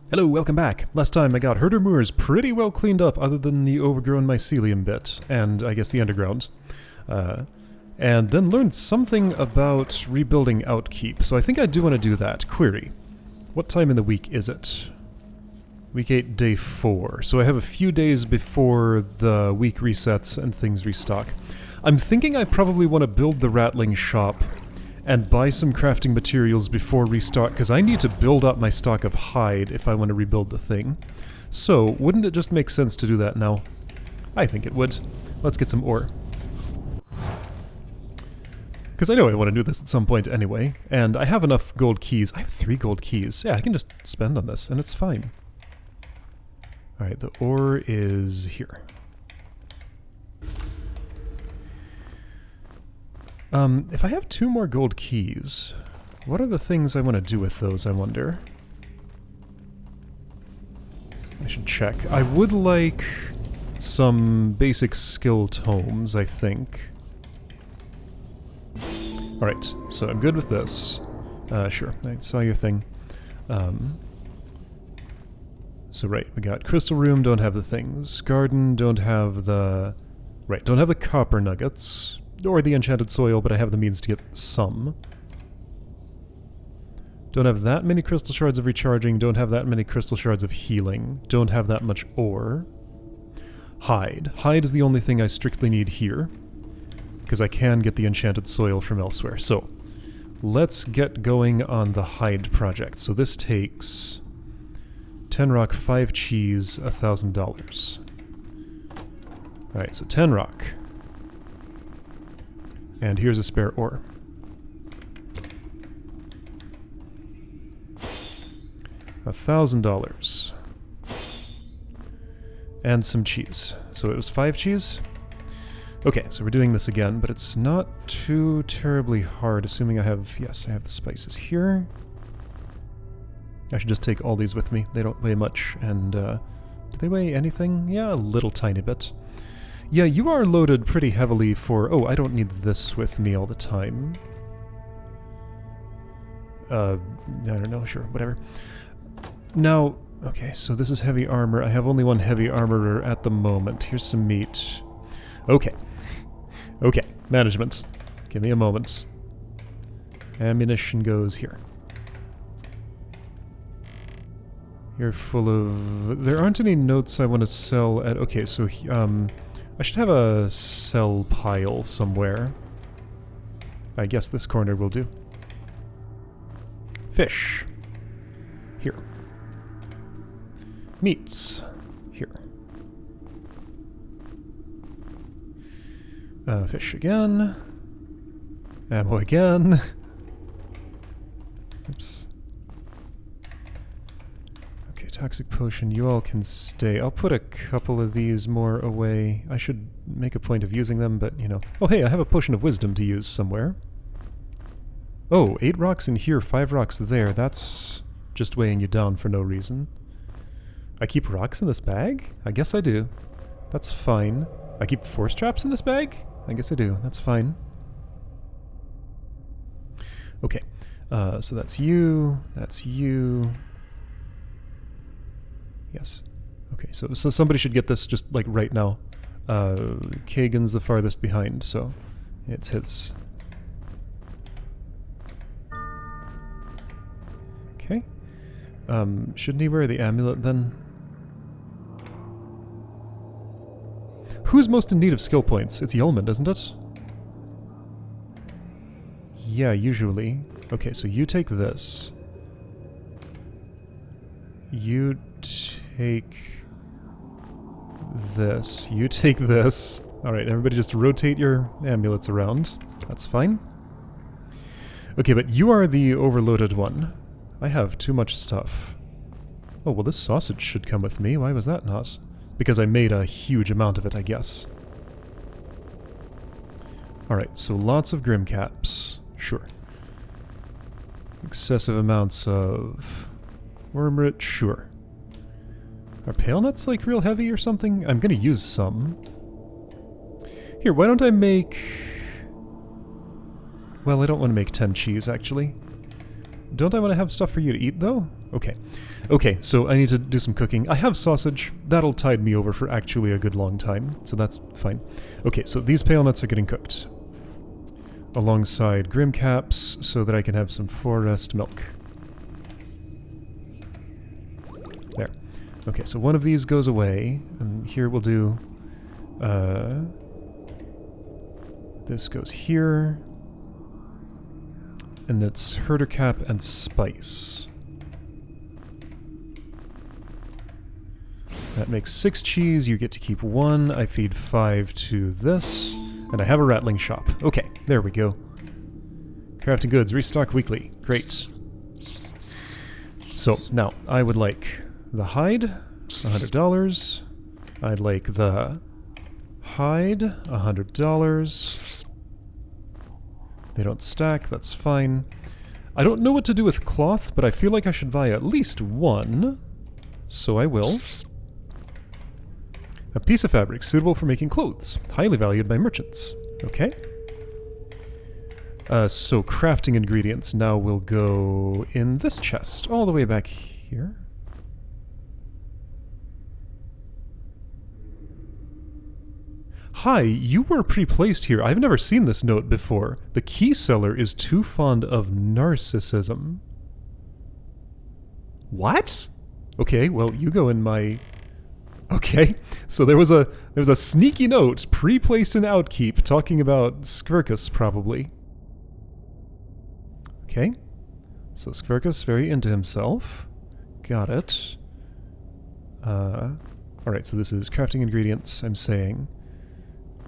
Hello, welcome back. Last time I got Herder Moors pretty well cleaned up other than the overgrown mycelium bit, and I guess the underground. And then learned something about rebuilding Outkeep, so I think I do want to do that. Query. What time in the week is it? Week 8, day 4. So I have a few days before the week resets and things restock. I'm thinking I probably want to build the Rattling shop and buy some crafting materials before restock, because I need to build up my stock of hide if I want to rebuild the thing. So, wouldn't it just make sense to do that now? I think it would. Let's get some ore. Because I know I want to do this at some point anyway, and I have enough gold keys. I have 3 gold keys. Yeah, I can just spend on this, and it's fine. Alright, the ore is here. If I have 2 more gold keys, what are the things I want to do with those, I wonder? I should check. I would like some basic skill tomes, I think. Alright, so I'm good with this. Sure, I saw your thing. So right, we got Crystal Room, don't have the things. Garden, don't have the... Right, don't have the copper nuggets. Or the enchanted soil, but I have the means to get some. Don't have that many crystal shards of recharging, don't have that many crystal shards of healing, don't have that much ore. Hide. Hide is the only thing I strictly need here, because I can get the enchanted soil from elsewhere. So, let's get going on the hide project. So this takes 10 rock, 5 cheese, $1,000. Alright, so 10 rock. And here's a spare ore. $1,000. And some cheese. So it was 5 cheese? Okay, so we're doing this again, but it's not too terribly hard, assuming I have... Yes, I have the spices here. I should just take all these with me. They don't weigh much, and do they weigh anything? Yeah, a little tiny bit. Yeah, you are loaded pretty heavily for... Oh, I don't need this with me all the time. I don't know, sure, whatever. Now, okay, so this is heavy armor. I have only 1 heavy armorer at the moment. Here's some meat. Okay. Okay, management. Give me a moment. Ammunition goes here. You're full of... There aren't any notes I want to sell at... Okay, so... I should have a sell pile somewhere. I guess this corner will do. Fish. Here. Meats. Here. Fish again. Ammo again. Oops. Toxic potion, you all can stay. I'll put a couple of these more away. I should make a point of using them, but, you know. Oh, hey, I have a potion of wisdom to use somewhere. Oh, 8 rocks in here, 5 rocks there. That's just weighing you down for no reason. I keep rocks in this bag? I guess I do. That's fine. I keep force traps in this bag? I guess I do. That's fine. Okay. So that's you. That's you. Yes. Okay, so somebody should get this just, like, right now. Kagan's the farthest behind, so it's his. Okay. Shouldn't he wear the amulet, then? Who's most in need of skill points? It's Yeoman, isn't it? Yeah, usually. Okay, so you take this. You take this. You take this. Alright, everybody just rotate your amulets around. That's fine. Okay, but you are the overloaded one. I have too much stuff. Oh, well, this sausage should come with me. Why was that not? Because I made a huge amount of it, I guess. Alright, so lots of Grim Caps. Sure. Excessive amounts of... Wormrit, sure. Are pale nuts, like, real heavy or something? I'm gonna use some. Here, why don't I make... Well, I don't want to make 10 cheese, actually. Don't I want to have stuff for you to eat, though? Okay. Okay, so I need to do some cooking. I have sausage. That'll tide me over for actually a good long time, so that's fine. Okay, so these pale nuts are getting cooked. Alongside Grim Caps, so that I can have some forest milk. There. Okay, so one of these goes away, and here we'll do... this goes here. And that's Herder Cap and Spice. That makes 6 cheese, you get to keep 1, I feed 5 to this, and I have a rattling shop. Okay, there we go. Crafting goods, restock weekly. Great. So, now, I would like the hide, $100. I'd like the hide, $100. They don't stack, that's fine. I don't know what to do with cloth, but I feel like I should buy at least 1, so I will. A piece of fabric suitable for making clothes, highly valued by merchants. Okay. So crafting ingredients now will go in this chest, all the way back here. Hi, you were pre-placed here. I've never seen this note before. The key seller is too fond of narcissism. What? Okay, well, you go in my... Okay, so there was a sneaky note pre-placed in Outkeep talking about Skvirkus, probably. Okay, so Skvirkus very into himself. Got it. Alright, so this is crafting ingredients, I'm saying.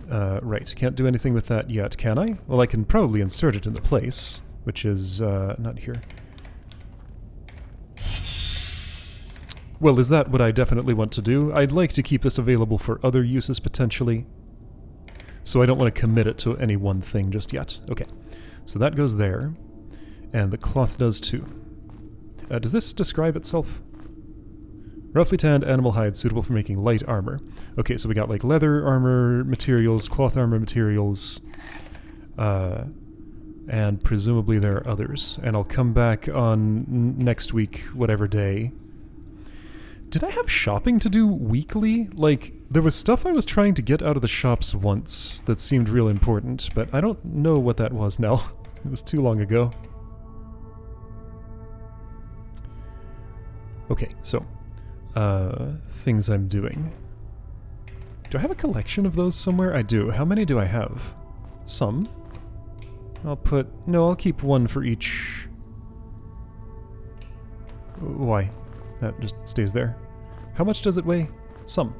Right, can't do anything with that yet, can I? Well, I can probably insert it in the place, which is, not here. Well, is that what I definitely want to do? I'd like to keep this available for other uses, potentially. So I don't want to commit it to any one thing just yet. Okay, so that goes there. And the cloth does too. Does this describe itself? Roughly tanned animal hide suitable for making light armor. Okay, so we got like leather armor materials, cloth armor materials, and presumably there are others. And I'll come back on next week, whatever day. Did I have shopping to do weekly? Like, there was stuff I was trying to get out of the shops once that seemed real important, but I don't know what that was now. It was too long ago. Okay, so, things I'm doing. Do I have a collection of those somewhere? I do. How many do I have? Some. I'll keep 1 for each. Why? That just stays there. How much does it weigh? Some.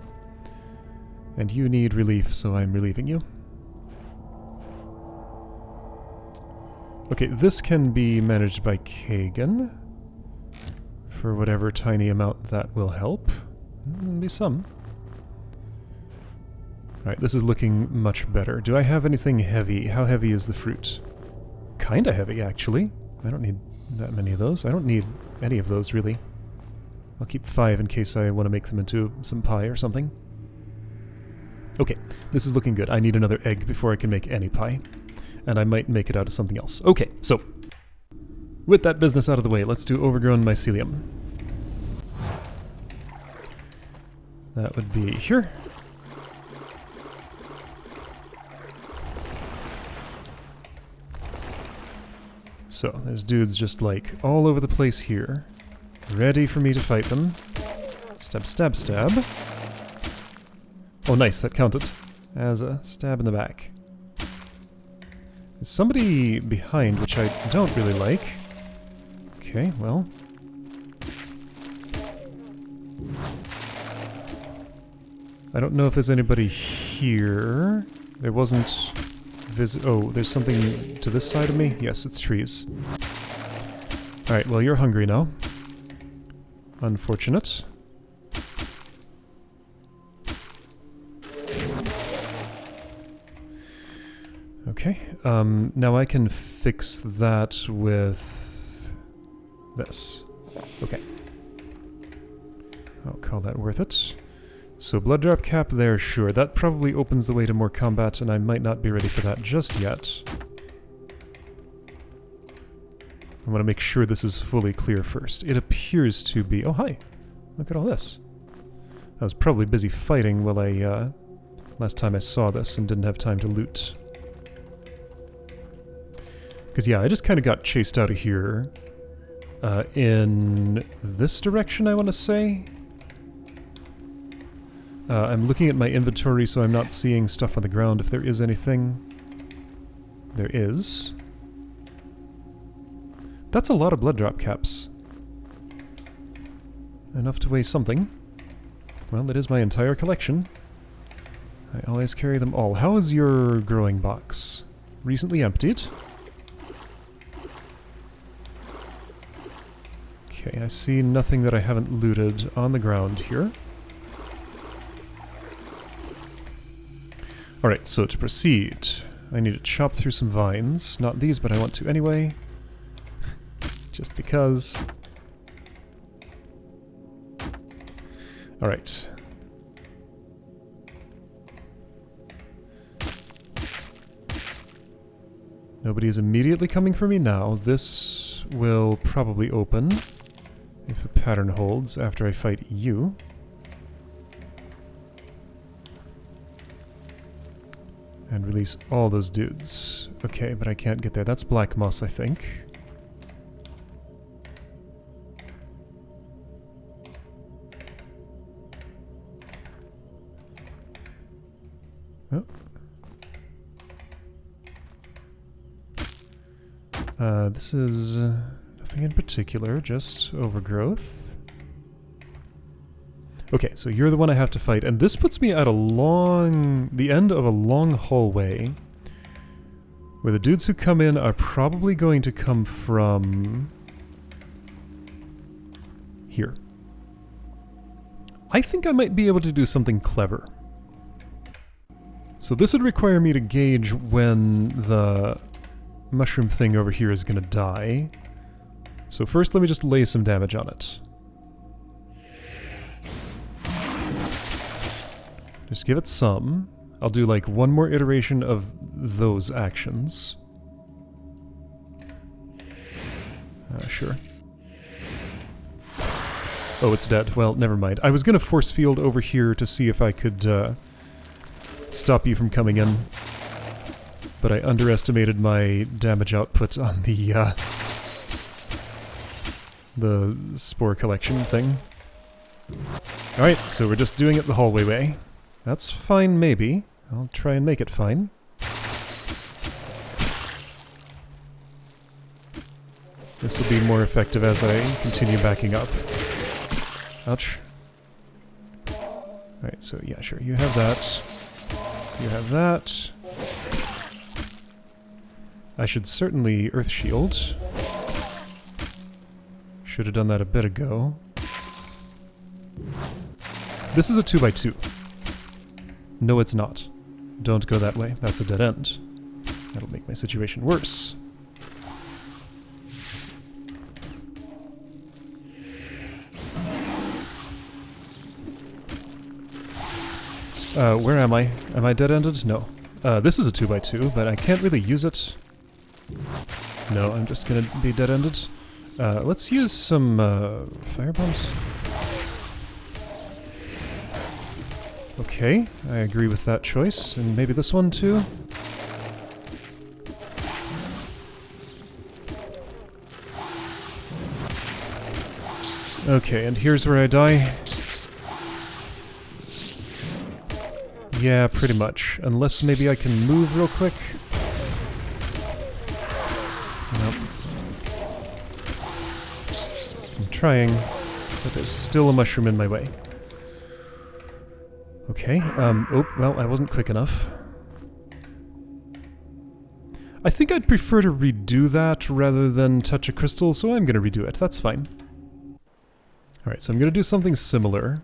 And you need relief, so I'm relieving you. Okay, this can be managed by Kagan. For whatever tiny amount that will help. Be some. Alright, this is looking much better. Do I have anything heavy? How heavy is the fruit? Kinda heavy, actually. I don't need that many of those. I don't need any of those, really. I'll keep 5 in case I want to make them into some pie or something. Okay, this is looking good. I need another egg before I can make any pie. And I might make it out of something else. Okay, so... with that business out of the way, let's do overgrown mycelium. That would be here. So, there's dudes just like all over the place here. Ready for me to fight them. Stab, stab, stab. Oh nice, that counted as a stab in the back. There's somebody behind, which I don't really like. Okay, well. I don't know if there's anybody here. There wasn't... oh, there's something to this side of me? Yes, it's trees. Alright, well, you're hungry now. Unfortunate. Okay, now I can fix that with this. Okay. I'll call that worth it. So blood drop cap there, sure. That probably opens the way to more combat, and I might not be ready for that just yet. I want to make sure this is fully clear first. It appears to be... Oh, hi! Look at all this. I was probably busy fighting while I, last time I saw this and didn't have time to loot. Because, yeah, I just kind of got chased out of here in this direction, I want to say. I'm looking at my inventory so I'm not seeing stuff on the ground if there is anything. There is. That's a lot of blood drop caps. Enough to weigh something. Well, that is my entire collection. I always carry them all. How is your growing box? Recently emptied. Okay, I see nothing that I haven't looted on the ground here. Alright, so to proceed, I need to chop through some vines. Not these, but I want to anyway. Just because. Alright. Nobody is immediately coming for me now. This will probably open if a pattern holds after I fight you. And release all those dudes. Okay, but I can't get there. That's black moss, I think. Oh. This is nothing in particular, just overgrowth. Okay, so you're the one I have to fight, and this puts me at the end of a long hallway, where the dudes who come in are probably going to come from here. I think I might be able to do something clever. So this would require me to gauge when the mushroom thing over here is going to die. So first let me just lay some damage on it. Just give it some. I'll do like one more iteration of those actions. Sure. Oh, it's dead. Well, never mind. I was gonna force field over here to see if I could stop you from coming in, but I underestimated my damage output on the spore collection thing. Alright, so we're just doing it the hallway way. That's fine, maybe. I'll try and make it fine. This will be more effective as I continue backing up. Ouch. Alright, so yeah, sure, you have that. You have that. I should certainly Earth Shield. Should have done that a bit ago. This is a 2x2. No, it's not. Don't go that way. That's a dead end. That'll make my situation worse. Where am I? Am I dead-ended? No. This is a 2x2, but I can't really use it. No, I'm just gonna be dead-ended. Let's use some, fire bombs. Okay, I agree with that choice, and maybe this one too? Okay, and here's where I die. Yeah, pretty much. Unless maybe I can move real quick. Nope. I'm trying, but there's still a mushroom in my way. Okay, oh, well, I wasn't quick enough. I think I'd prefer to redo that rather than touch a crystal, so I'm gonna redo it. That's fine. Alright, so I'm gonna do something similar.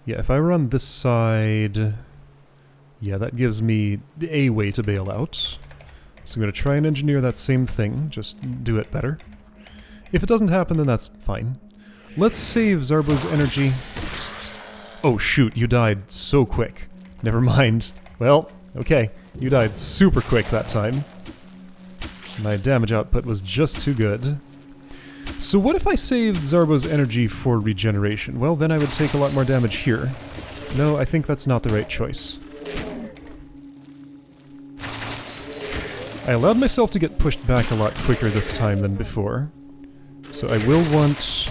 Yeah, if I were on this side... Yeah, that gives me a way to bail out. So I'm gonna try and engineer that same thing, just do it better. If it doesn't happen, then that's fine. Let's save Zarbo's energy. Oh shoot, you died so quick. Never mind. Well, okay, you died super quick that time. My damage output was just too good. So what if I saved Zarbo's energy for regeneration? Well, then I would take a lot more damage here. No, I think that's not the right choice. I allowed myself to get pushed back a lot quicker this time than before. So I will want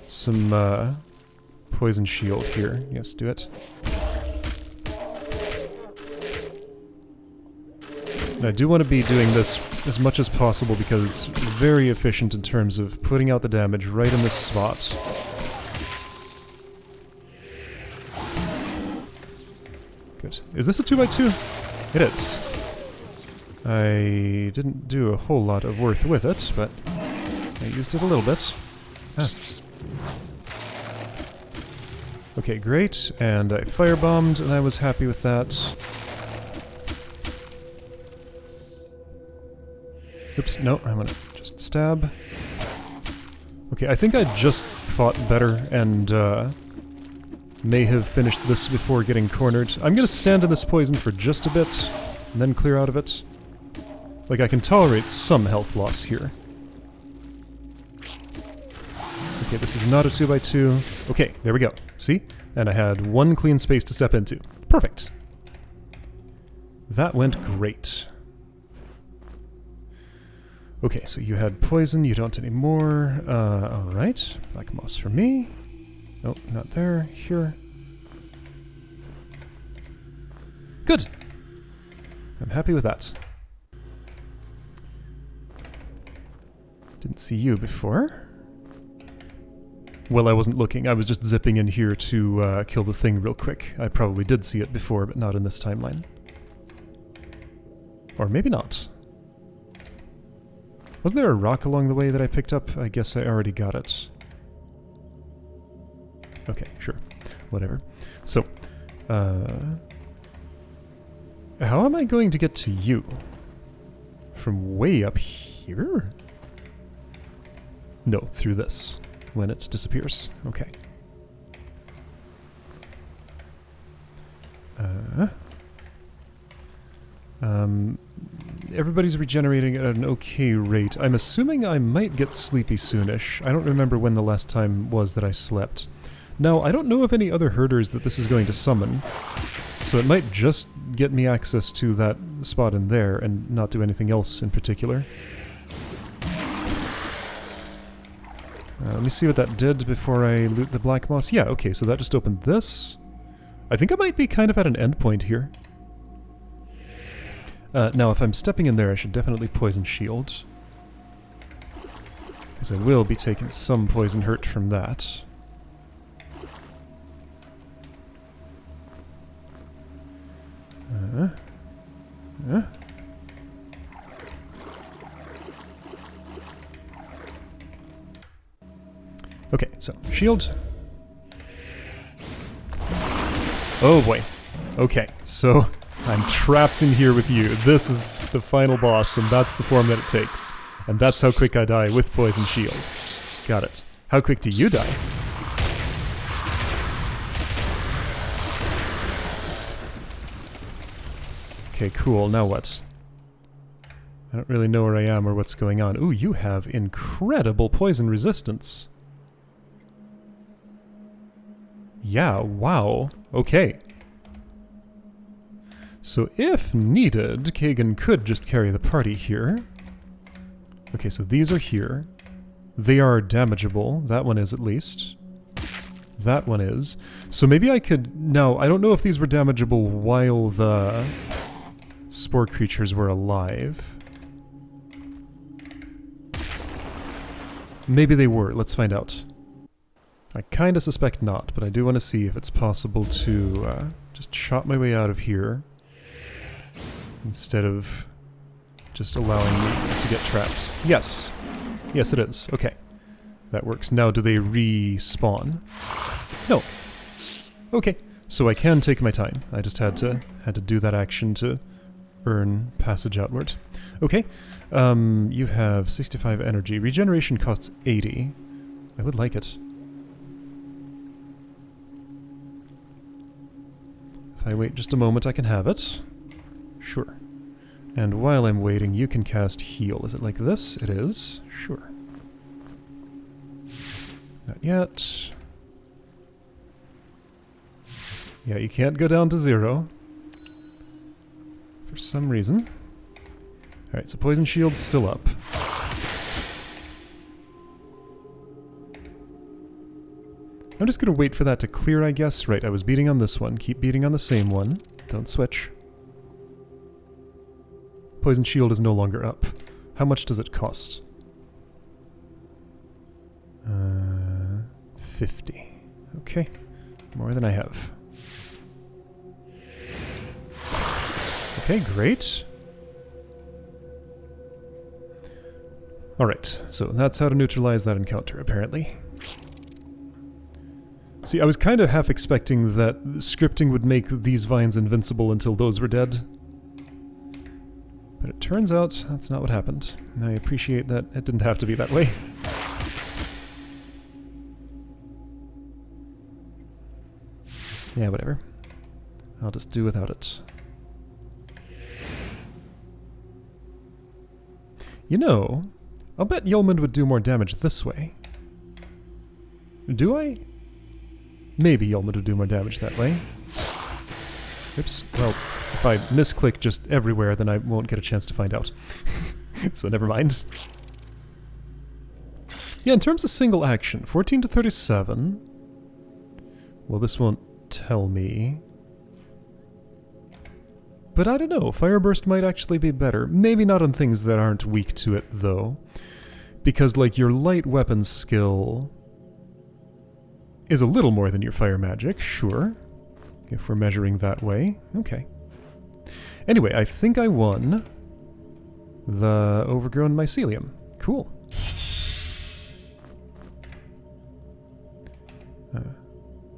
some poison shield here. Yes, do it. And I do want to be doing this as much as possible because it's very efficient in terms of putting out the damage right in this spot. Good. Is this a 2x2? It is. I didn't do a whole lot of worth with it, but I used it a little bit. Ah. Okay, great. And I firebombed, and I was happy with that. Oops, no, I'm gonna just stab. Okay, I think I just fought better and may have finished this before getting cornered. I'm gonna stand in this poison for just a bit, and then clear out of it. Like, I can tolerate some health loss here. Okay, this is not a 2x2. Okay, there we go. See? And I had one clean space to step into. Perfect! That went great. Okay, so you had poison, you don't anymore. Alright. Black moss for me. Oh, not there. Here. Good! I'm happy with that. Didn't see you before. Well, I wasn't looking. I was just zipping in here to kill the thing real quick. I probably did see it before, but not in this timeline. Or maybe not. Wasn't there a rock along the way that I picked up? I guess I already got it. Okay, sure. Whatever. So, how am I going to get to you? From way up here? No, through this. When it disappears. Okay. Everybody's regenerating at an okay rate. I'm assuming I might get sleepy soonish. I don't remember when the last time was that I slept. Now, I don't know of any other herders that this is going to summon, so it might just get me access to that spot in there and not do anything else in particular. Let me see what that did before I loot the black moss. Yeah, okay, so that just opened this. I think I might be kind of at an endpoint here. Now, if I'm stepping in there, I should definitely poison shield. Because I will be taking some poison hurt from that. Okay, so, shield. Oh boy. Okay, so I'm trapped in here with you. This is the final boss, and that's the form that it takes. And that's how quick I die with poison shield. Got it. How quick do you die? Okay, cool. Now what? I don't really know where I am or what's going on. Ooh, you have incredible poison resistance. Yeah, wow. Okay. So if needed, Kagan could just carry the party here. Okay, so these are here. They are damageable. That one is, at least. That one is. So maybe I could... Now, I don't know if these were damageable while the spore creatures were alive. Maybe they were. Let's find out. I kinda suspect not, but I do want to see if it's possible to just chop my way out of here instead of just allowing me to get trapped. Yes! Yes, it is. Okay. That works. Now, do they respawn? No. Okay. So I can take my time. I just had to do that action to earn passage outward. Okay. You have 65 energy. Regeneration costs 80. I would like it. If I wait just a moment, I can have it. Sure. And while I'm waiting, you can cast heal. Is it like this? It is. Sure. Not yet. Yeah, you can't go down to 0. For some reason. Alright, so Poison Shield's still up. I'm just gonna wait for that to clear, I guess. Right, I was beating on this one. Keep beating on the same one. Don't switch. Poison Shield is no longer up. How much does it cost? 50. Okay. More than I have. Okay, great. Alright, so that's how to neutralize that encounter, apparently. See, I was kind of half expecting that scripting would make these vines invincible until those were dead. But it turns out that's not what happened. I appreciate that it didn't have to be that way. Yeah, whatever. I'll just do without it. You know, I'll bet Yeoman would do more damage this way. Do I? Maybe Yeoman would do more damage that way. Oops. Well, if I misclick just everywhere, then I won't get a chance to find out. So never mind. Yeah, in terms of single action, 14 to 37. Well, this won't tell me. But I don't know, Fire Burst might actually be better. Maybe not on things that aren't weak to it, though. Because, like, your light weapon skill is a little more than your fire magic, sure. If we're measuring that way. Okay. Anyway, I think I won the Overgrown Mycelium. Cool.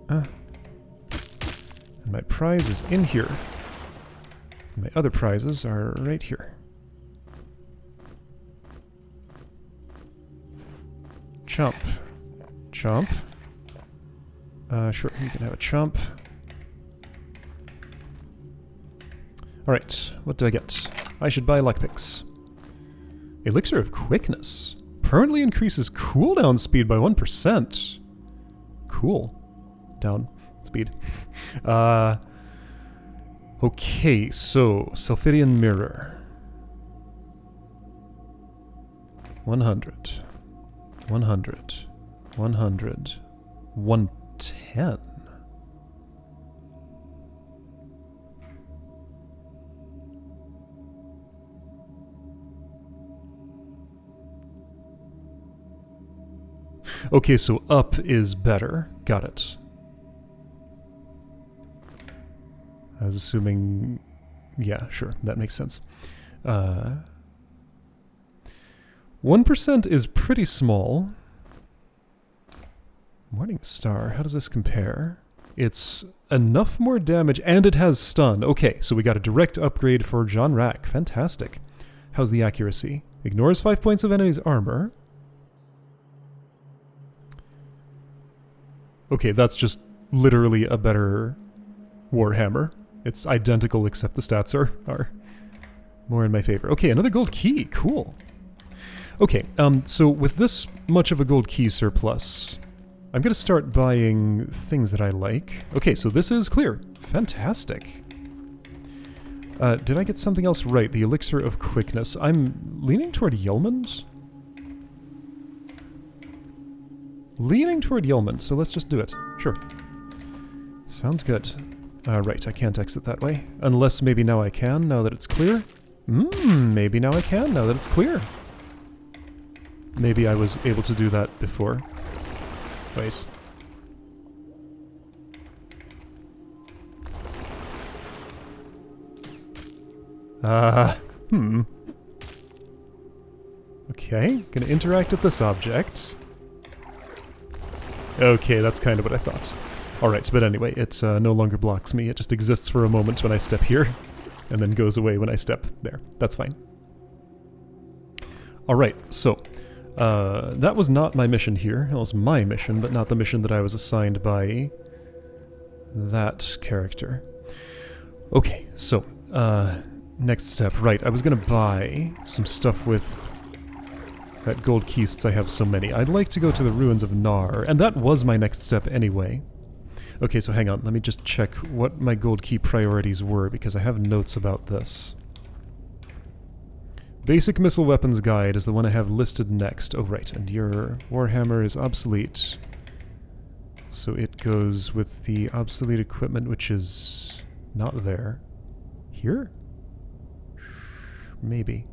And my prize is in here. My other prizes are right here. Chomp. Chomp. Sure, you can have a chomp. Alright, what do I get? I should buy luck picks. Elixir of Quickness. Permanently increases cooldown speed by 1%. Cool. Down. Speed. Okay, so Sulphidian Mirror. 100. 100. 100. 110. Okay, so up is better. Got it. I was assuming... Yeah, sure, that makes sense. 1% is pretty small. Morning Star, how does this compare? It's enough more damage, and it has stun. Okay, so we got a direct upgrade for John Rack. Fantastic. How's the accuracy? Ignores 5 points of enemy's armor. Okay, that's just literally a better Warhammer. It's identical except the stats are more in my favor. Okay, another gold key. Cool. Okay, so with this much of a gold key surplus, I'm going to start buying things that I like. Okay, so this is clear. Fantastic. Did I get something else right? The Elixir of Quickness. I'm leaning toward Yeoman's. Leaning toward Yeoman, so let's just do it. Sure. Sounds good. Right, I can't exit that way. Unless maybe now I can, now that it's clear. Maybe now I can, now that it's clear. Maybe I was able to do that before. Wait. Okay, gonna interact with this object. Okay, that's kind of what I thought. Alright, but anyway, it no longer blocks me. It just exists for a moment when I step here, and then goes away when I step there. That's fine. Alright, so, that was not my mission here. That was my mission, but not the mission that I was assigned by that character. Okay, so, Next step. Right, I was gonna buy some stuff with that gold key since I have so many. I'd like to go to the ruins of Nar, and that was my next step anyway. Okay, so hang on. Let me just check what my gold key priorities were, because I have notes about this. Basic Missile Weapons Guide is the one I have listed next. Oh, right, and your Warhammer is obsolete. So it goes with the obsolete equipment, which is not there. Here? Maybe.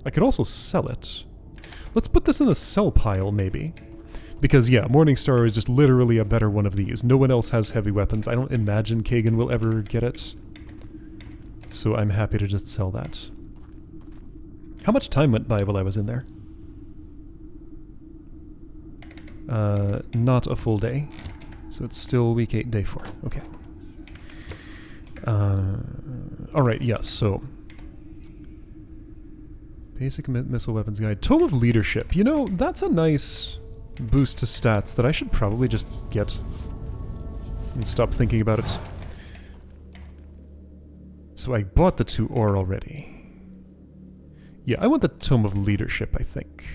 I could also sell it. Let's put this in the sell pile, maybe. Because, yeah, Morningstar is just literally a better one of these. No one else has heavy weapons. I don't imagine Kagan will ever get it. So I'm happy to just sell that. How much time went by while I was in there? Not a full day. So it's still week 8, day 4. Okay. Alright, yes, so... Basic Missile Weapons Guide. Tome of Leadership. You know, that's a nice boost to stats that I should probably just get. And stop thinking about it. So I bought the 2 ore already. Yeah, I want the Tome of Leadership, I think.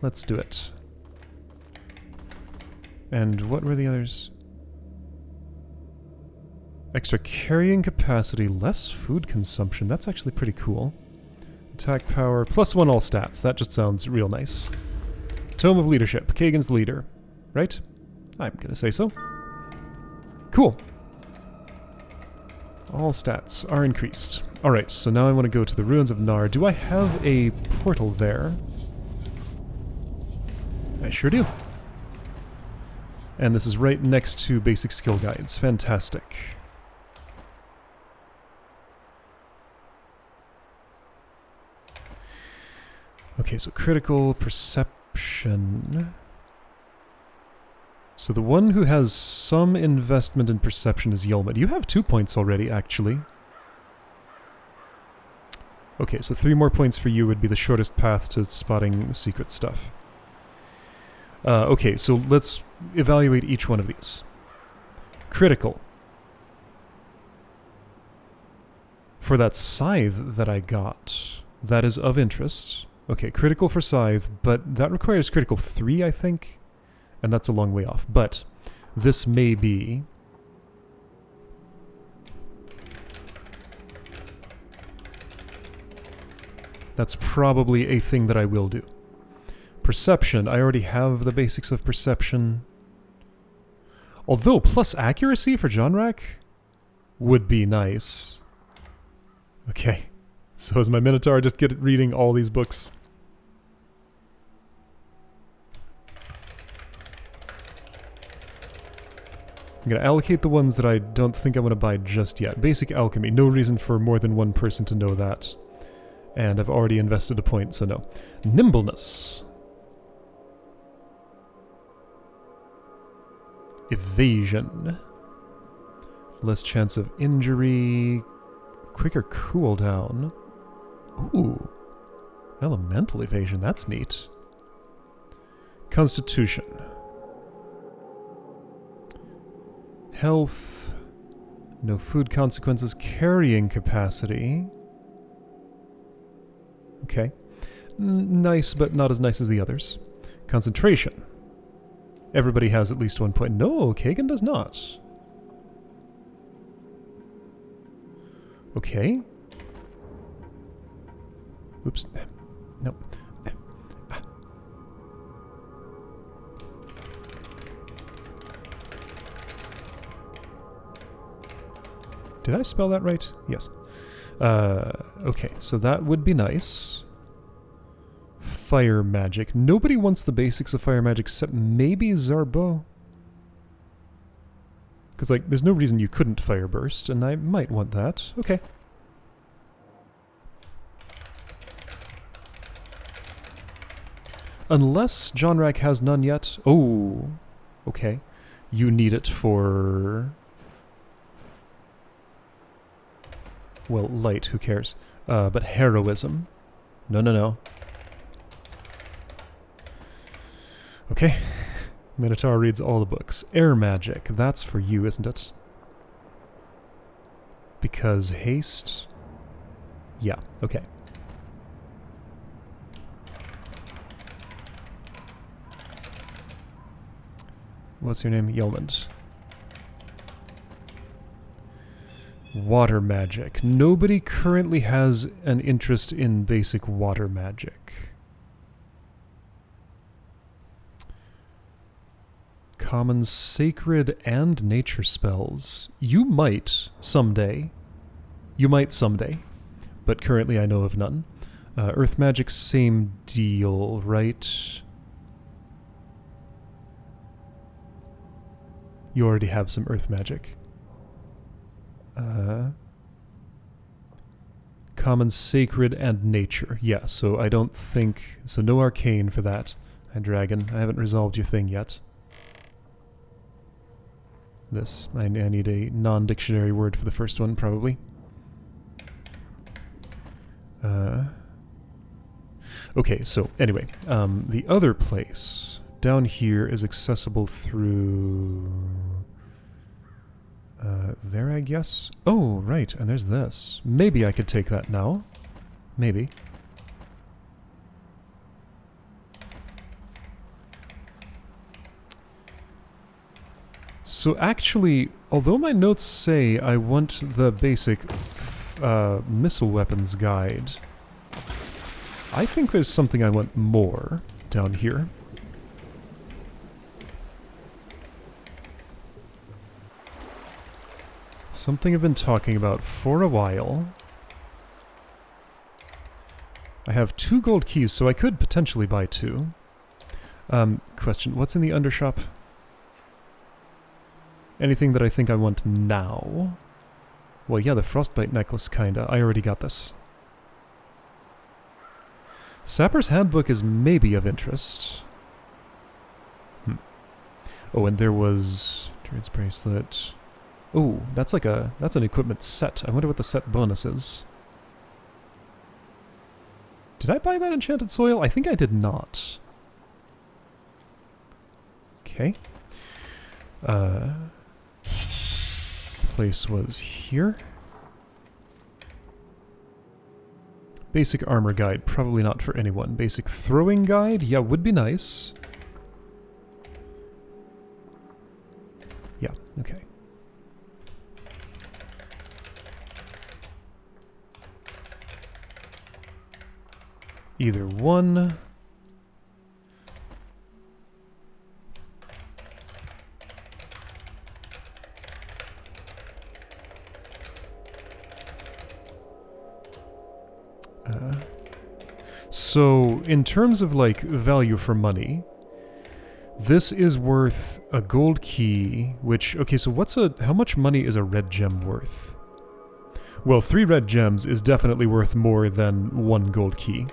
Let's do it. And what were the others? Extra carrying capacity, less food consumption. That's actually pretty cool. Attack power, +1 all stats. That just sounds real nice. Tome of Leadership. Kagan's the leader. Right? I'm gonna say so. Cool. All stats are increased. Alright, so now I want to go to the Ruins of Nar. Do I have a portal there? I sure do. And this is right next to basic skill guides. Fantastic. Okay, so critical perception. So the one who has some investment in perception is Yelmud. You have 2 points already, actually. Okay, so 3 more points for you would be the shortest path to spotting secret stuff. Okay, so let's evaluate each one of these. Critical. For that scythe that I got, that is of interest. Okay, critical for scythe, but that requires critical 3, I think. And that's a long way off. But this may be... That's probably a thing that I will do. Perception, I already have the basics of perception. Although, plus accuracy for Jonrak would be nice. Okay, so as my Minotaur, just get reading all these books. I'm going to allocate the ones that I don't think I want to buy just yet. Basic Alchemy, no reason for more than one person to know that. And I've already invested a point, so no. Nimbleness. Evasion. Less chance of injury. Quicker cooldown. Ooh. Elemental evasion, that's neat. Constitution. Health. No food consequences. Carrying capacity. Okay. Nice, but not as nice as the others. Concentration. Everybody has at least 1 point. No, Kagan does not. Okay. Oops. No. Did I spell that right? Yes. Okay, so that would be nice. Fire magic. Nobody wants the basics of fire magic except maybe Zarbo. Because, like, there's no reason you couldn't fire burst, and I might want that. Okay. Unless Jonrak has none yet. Oh, okay. You need it for... Well, light, who cares? But heroism. No, no, no. Okay. Minotaur reads all the books. Air magic. That's for you, isn't it? because haste... Yeah, okay. What's your name? Yelmond. Water magic. Nobody currently has an interest in basic water magic. Common sacred and nature spells. You might someday. You might someday. But currently I know of none. Earth magic, same deal, right? You already have some earth magic. Common sacred and nature. Yeah, so I don't think... So no arcane for that. Dragon, I haven't resolved your thing yet. This. I need a non-dictionary word for the first one, probably. Okay, so anyway, the other place down here is accessible through... there, I guess? Oh, right, and there's this. Maybe I could take that now. Maybe. So actually, although my notes say I want the basic missile weapons guide, I think there's something I want more down here. Something I've been talking about for a while. I have 2 gold keys, so I could potentially buy 2. Question, what's in the undershop? Anything that I think I want now? Well, yeah, the frostbite necklace, kinda. I already got this. Sapper's Handbook is maybe of interest. Oh, and there was... Druid's Bracelet... Oh, that's like a... That's an equipment set. I wonder what the set bonus is. Did I buy that enchanted soil? I think I did not. Okay. Place was here. Basic armor guide, probably not for anyone. Basic throwing guide, yeah, would be nice. Yeah, okay. Either one. So, in terms of, like, value for money, this is worth a gold key, which... Okay, so how much money is a red gem worth? Well, 3 red gems is definitely worth more than 1 gold key.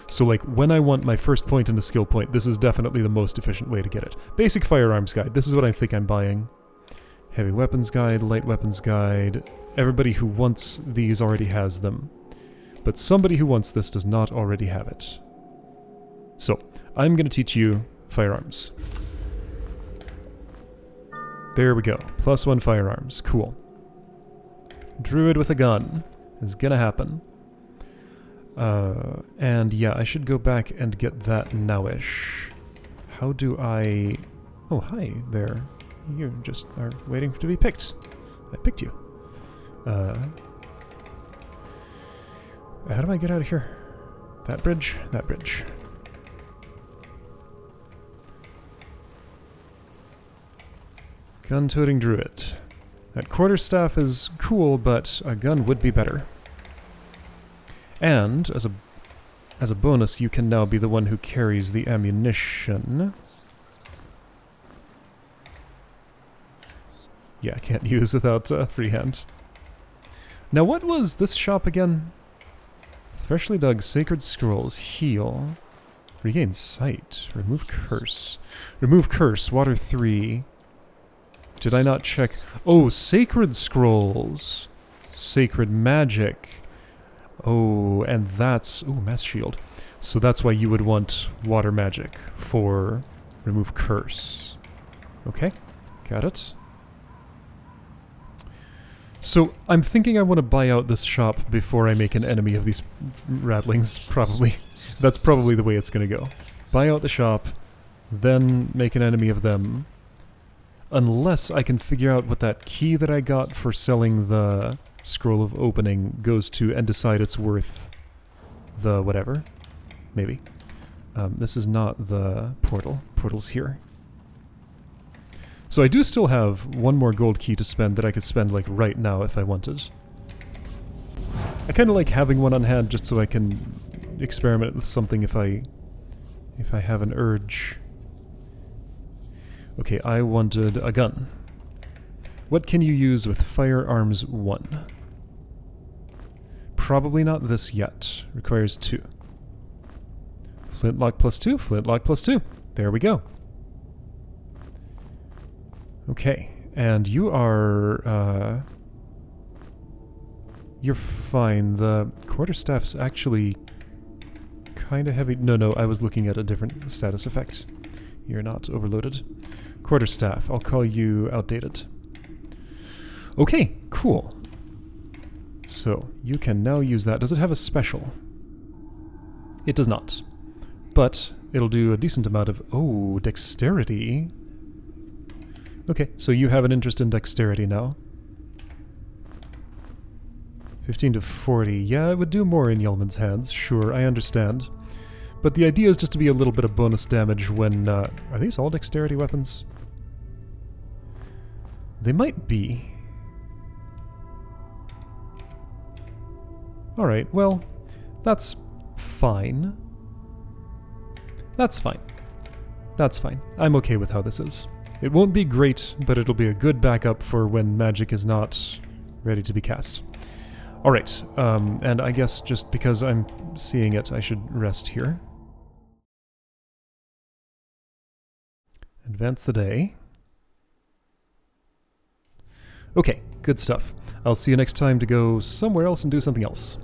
So, like, when I want my first point and a skill point, this is definitely the most efficient way to get it. Basic firearms guide, this is what I think I'm buying. Heavy weapons guide, light weapons guide. Everybody who wants these already has them. But somebody who wants this does not already have it. So, I'm going to teach you firearms. There we go. +1 firearms. Cool. Druid with a gun is going to happen. And yeah, I should go back and get that nowish. How do I... Oh, hi there. You just are waiting to be picked. I picked you. How do I get out of here? That bridge? That bridge. Gun-toting druid. That quarterstaff is cool, but a gun would be better. And, as a bonus, you can now be the one who carries the ammunition. Yeah, I can't use without freehand. Now, what was this shop again? Freshly dug sacred scrolls. Heal. Regain sight. Remove curse. Remove curse. Water 3. Did I not check? Oh, sacred scrolls. Sacred magic. Oh, and that's... Ooh, mass shield. So that's why you would want water magic for remove curse. Okay, got it. So I'm thinking I want to buy out this shop before I make an enemy of these rattlings, probably. That's probably the way it's going to go. Buy out the shop, then make an enemy of them. Unless I can figure out what that key that I got for selling the Scroll of Opening goes to and decide it's worth the whatever. Maybe. This is not the portal. Portal's here. So I do still have one more gold key to spend that I could spend like right now if I wanted. I kind of like having one on hand just so I can experiment with something if I have an urge. Okay, I wanted a gun. What can you use with firearms 1? Probably not this yet. Requires 2. Flintlock plus 2, flintlock plus 2. There we go. Okay, and you are, you're fine. The quarterstaff's actually kind of heavy. No, I was looking at a different status effect. You're not overloaded. Quarterstaff, I'll call you outdated. Okay, cool. So, you can now use that. Does it have a special? It does not. But it'll do a decent amount of... Oh, dexterity. Okay, so you have an interest in dexterity now. 15 to 40. Yeah, it would do more in Yelman's hands. Sure, I understand. But the idea is just to be a little bit of bonus damage when... are these all dexterity weapons? They might be. Alright, well, that's fine. That's fine. That's fine. I'm okay with how this is. It won't be great, but it'll be a good backup for when magic is not ready to be cast. Alright, and I guess just because I'm seeing it, I should rest here. Advance the day. Okay, good stuff. I'll see you next time to go somewhere else and do something else.